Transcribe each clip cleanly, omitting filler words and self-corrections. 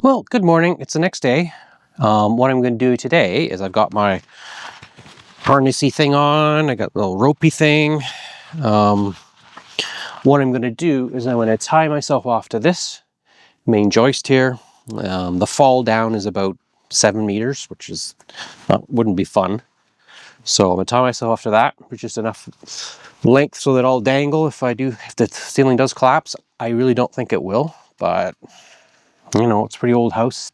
Well, good morning. It's the next day. What I'm going to do today is I've got my harnessy thing on. I got the little ropey thing. What I'm going to do is I'm going to tie myself off to this main joist here. The fall down is about 7 meters, which is wouldn't be fun. So I'm going to tie myself off to that, which is enough length so that I'll dangle if the ceiling does collapse. I really don't think it will, but you know, it's a pretty old house.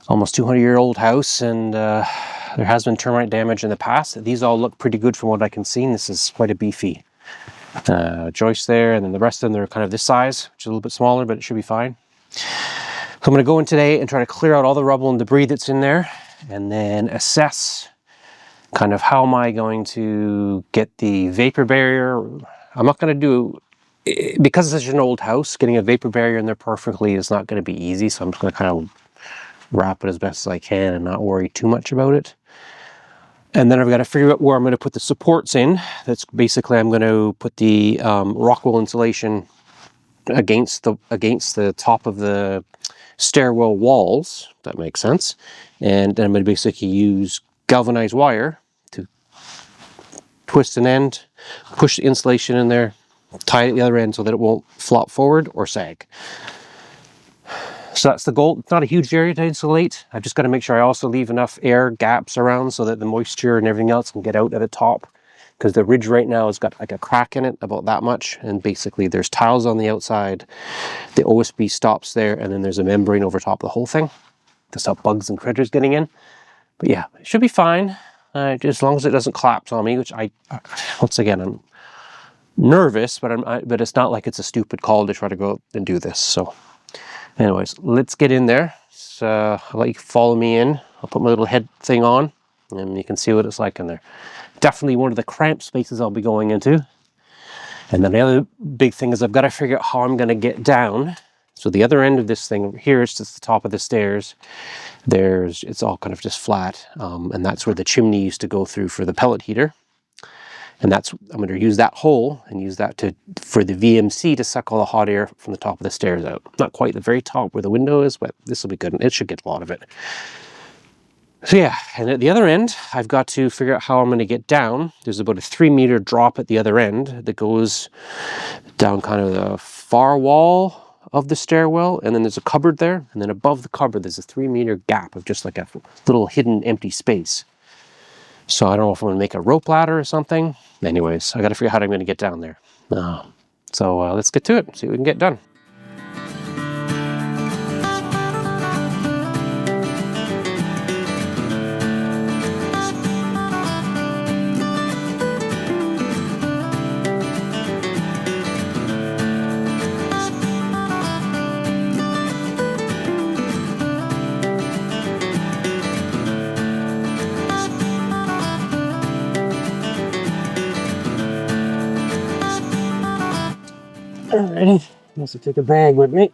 Almost 200-year-old house, and there has been termite damage in the past. These all look pretty good from what I can see. This is quite a beefy joist there, and then the rest of them, they're kind of this size, which is a little bit smaller, but it should be fine. So I'm going to go in today and try to clear out all the rubble and debris that's in there, and then assess kind of how am I going to get the vapor barrier. I'm not going to do, because it's such an old house, getting a vapor barrier in there perfectly is not going to be easy, so I'm just going to kind of wrap it as best as I can and not worry too much about it. And then I've got to figure out where I'm going to put the supports in. That's basically, I'm going to put the rock wool insulation against the top of the stairwell walls, if that makes sense. And then I'm going to basically use galvanized wire to twist an end, push the insulation in there, tie it at the other end so that it won't flop forward or sag. So that's the goal. It's not a huge area to insulate. I've just got to make sure I also leave enough air gaps around so that the moisture and everything else can get out at the top. Because the ridge right now has got like a crack in it, about that much. And basically there's tiles on the outside. The OSB stops there, and then there's a membrane over top of the whole thing to stop bugs and critters getting in. But yeah, it should be fine. Just as long as it doesn't collapse on me, which once again, I'm nervous, but it's not like it's a stupid call to try to go and do this. So anyways, let's get in there. So I'll let you follow me in. I'll put my little head thing on and you can see what it's like in there. Definitely one of the cramped spaces I'll be going into. And then the other big thing is I've got to figure out how I'm going to get down. So the other end of this thing here is just the top of the stairs. It's all kind of just flat. And that's where the chimney used to go through for the pellet heater. And I'm going to use that hole and use that for the VMC to suck all the hot air from the top of the stairs out. Not quite the very top where the window is, but this will be good. It should get a lot of it. So yeah, and at the other end, I've got to figure out how I'm going to get down. There's about a 3-meter drop at the other end that goes down kind of the far wall of the stairwell. And then there's a cupboard there. And then above the cupboard, there's a 3-meter gap of just like a little hidden empty space. So I don't know if I'm going to make a rope ladder or something. Anyways, I got to figure out how I'm going to get down there. So let's get to it, see what we can get done. Alrighty, I must take a bag with me.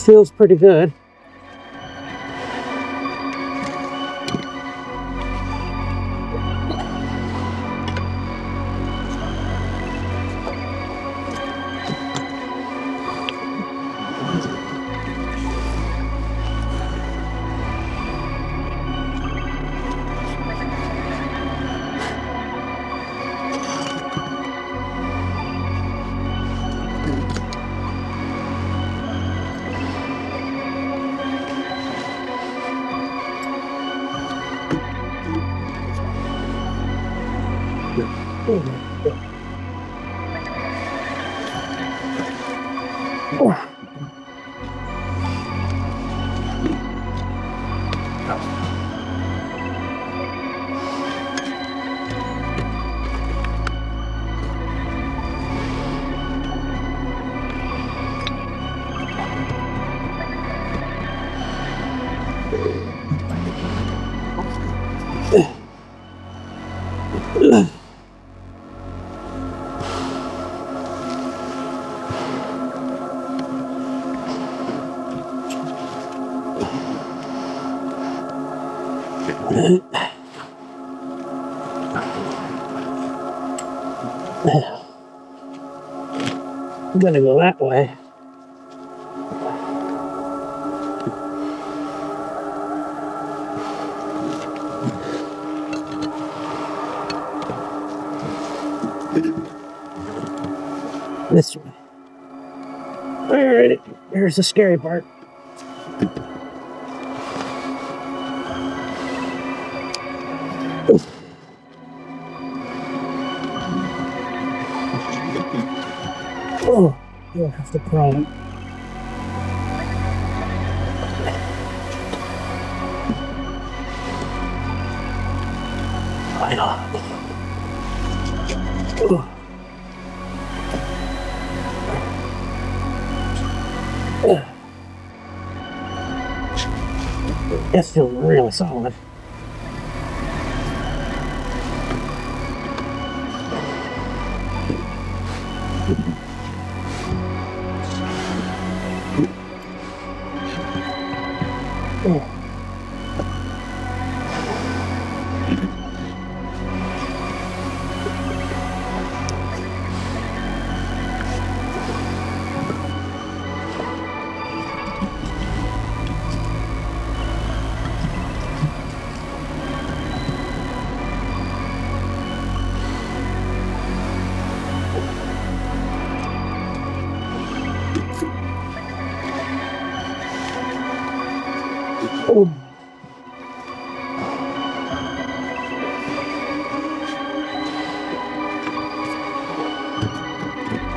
feels pretty good. I'm gonna go that way. This way. Alright, here's the scary part. Oh, you'll have to crawl it. I know. This feels really solid.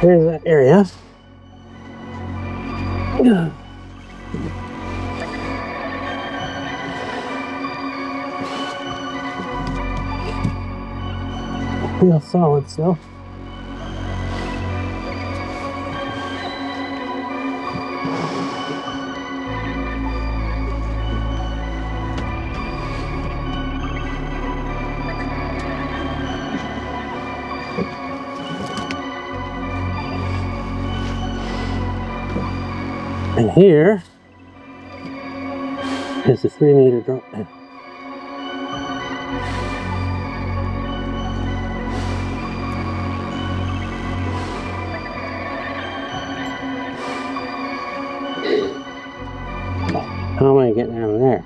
Here's that area. Feels solid still. And here is the 3-meter drop down. How am I getting out of there?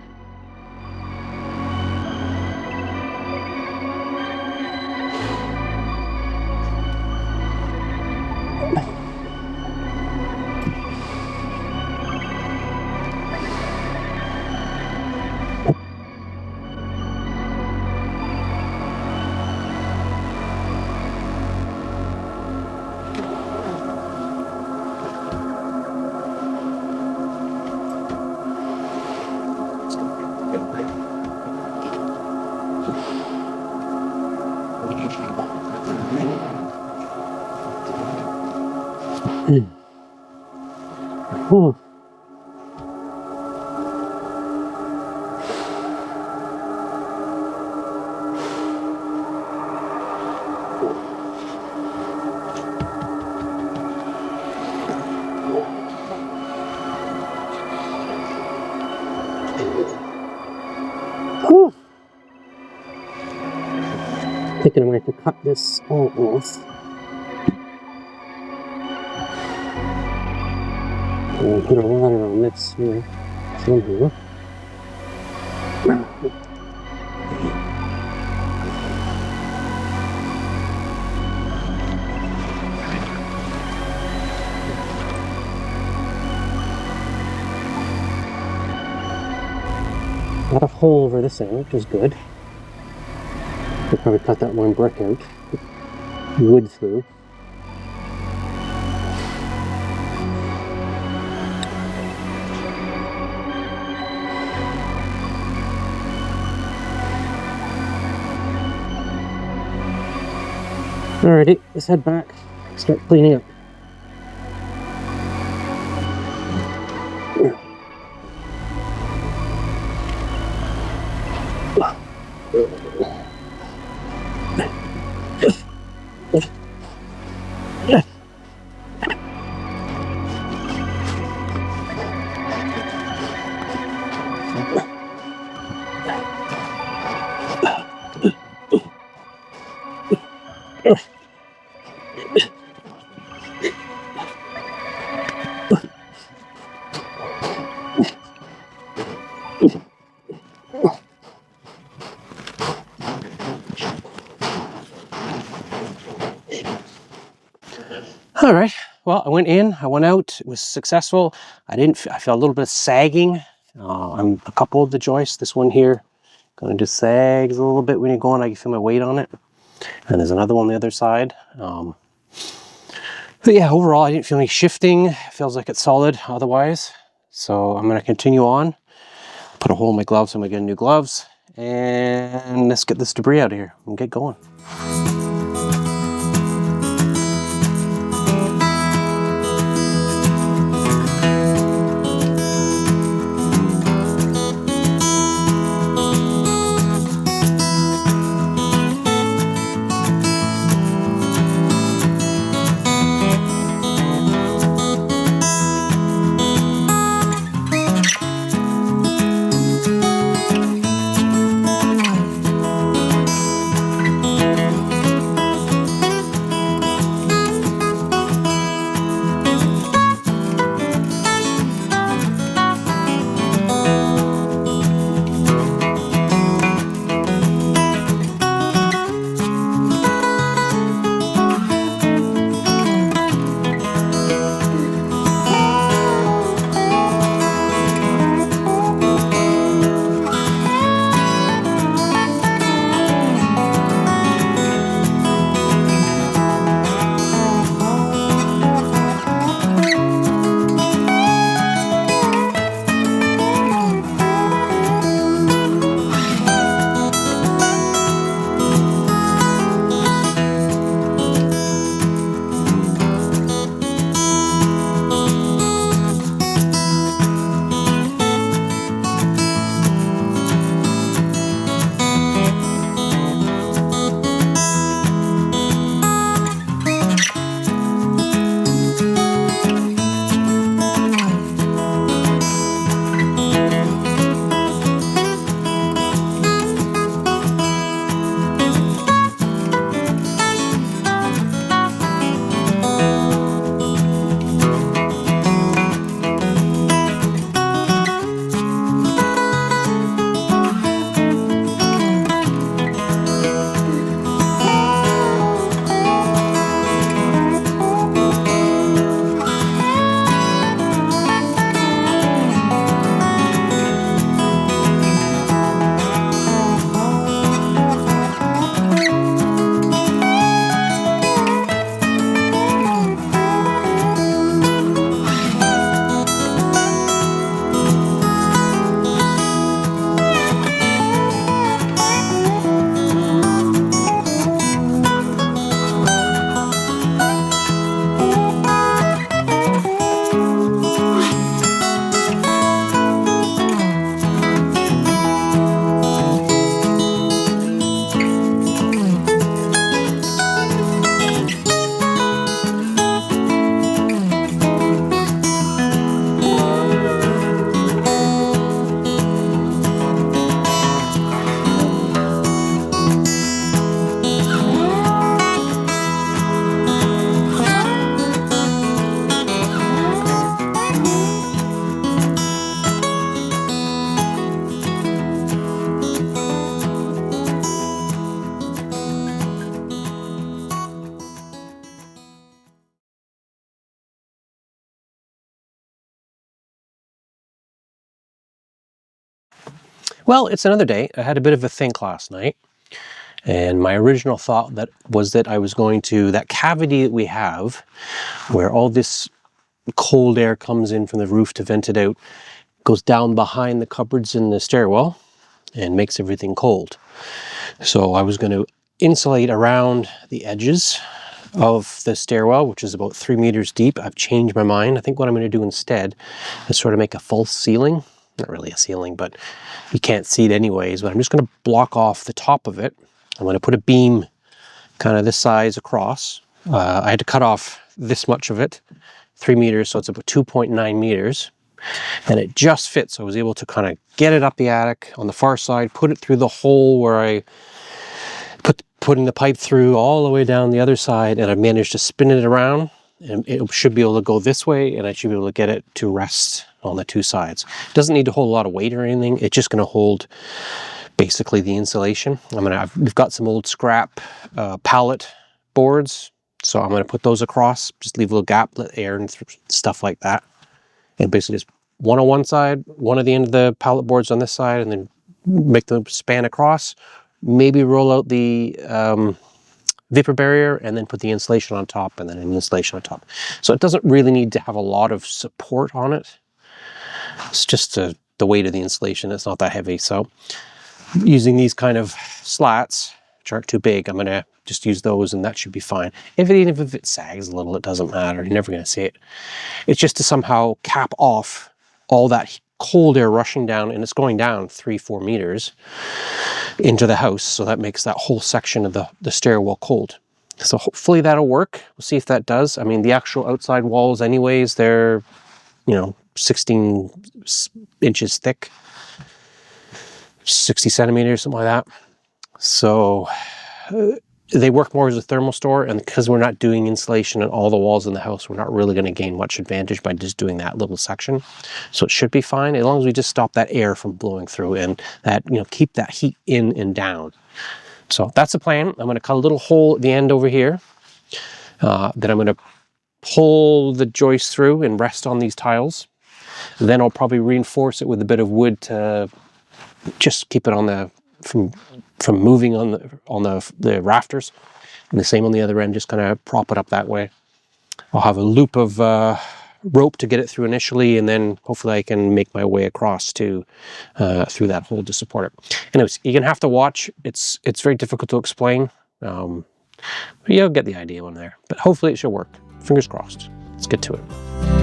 Oh. thinking I'm going to have to cut this all off. And put a ladder on this here somehow. Got a hole over this end, which is good. Could probably cut that one brick out. Wood through. Alrighty, let's head back, start cleaning up. All right, well, I went in, I went out, it was successful. I felt a little bit of sagging on a couple of the joists. This one here kind of just sags a little bit when you go on. I can feel my weight on it. And there's another one on the other side. But yeah, overall, I didn't feel any shifting. It feels like it's solid otherwise. So I'm going to continue on, put a hole in my gloves, so I'm going to get new gloves, and let's get this debris out of here and get going. Well, it's another day. I had a bit of a think last night, and my original thought was that I was going to, that cavity that we have, where all this cold air comes in from the roof to vent it out, goes down behind the cupboards in the stairwell and makes everything cold. So I was going to insulate around the edges of the stairwell, which is about 3 meters deep. I've changed my mind. I think what I'm going to do instead is sort of make a false ceiling. Not really a ceiling, but you can't see it anyways. But I'm just going to block off the top of it. I'm going to put a beam kind of this size across. I had to cut off this much of it, 3 meters, so it's about 2.9 meters. And it just fits. So I was able to kind of get it up the attic on the far side, put it through the hole where I putting the pipe through all the way down the other side, and I managed to spin it around, and it should be able to go this way, and I should be able to get it to rest on the two sides. It doesn't need to hold a lot of weight or anything. It's just going to hold basically the insulation. We've got some old scrap pallet boards, so I'm going to put those across, just leave a little gap, let air and stuff like that, and basically just one on one side, one at the end of the pallet boards on this side, and then make them span across. Maybe roll out the vapor barrier and then put the insulation on top, and then an insulation on top. So it doesn't really need to have a lot of support on it. It's just the weight of the insulation. It's not that heavy. So using these kind of slats, which aren't too big, I'm going to just use those, and that should be fine. Even if it sags a little, it doesn't matter. You're never going to see it. It's just to somehow cap off all that cold air rushing down, and it's going down 3-4 meters into the house, so that makes that whole section of the stairwell cold. So hopefully that'll work. We'll see if that does. I mean, the actual outside walls anyways, they're 16 inches thick, 60 centimeters, something like that. So they work more as a thermal store, and because we're not doing insulation on all the walls in the house, we're not really going to gain much advantage by just doing that little section. So it should be fine as long as we just stop that air from blowing through, and that keep that heat in and down. So that's the plan. I'm going to cut a little hole at the end over here. Then I'm going to pull the joist through and rest on these tiles. Then I'll probably reinforce it with a bit of wood to just keep it on the from moving on the rafters, and the same on the other end, just kind of prop it up that way. I'll have a loop of rope to get it through initially, and then hopefully I can make my way across to through that hole to support it. Anyways, you're gonna have to watch. It's very difficult to explain. But you'll get the idea when there. But hopefully it should work. Fingers crossed. Let's get to it.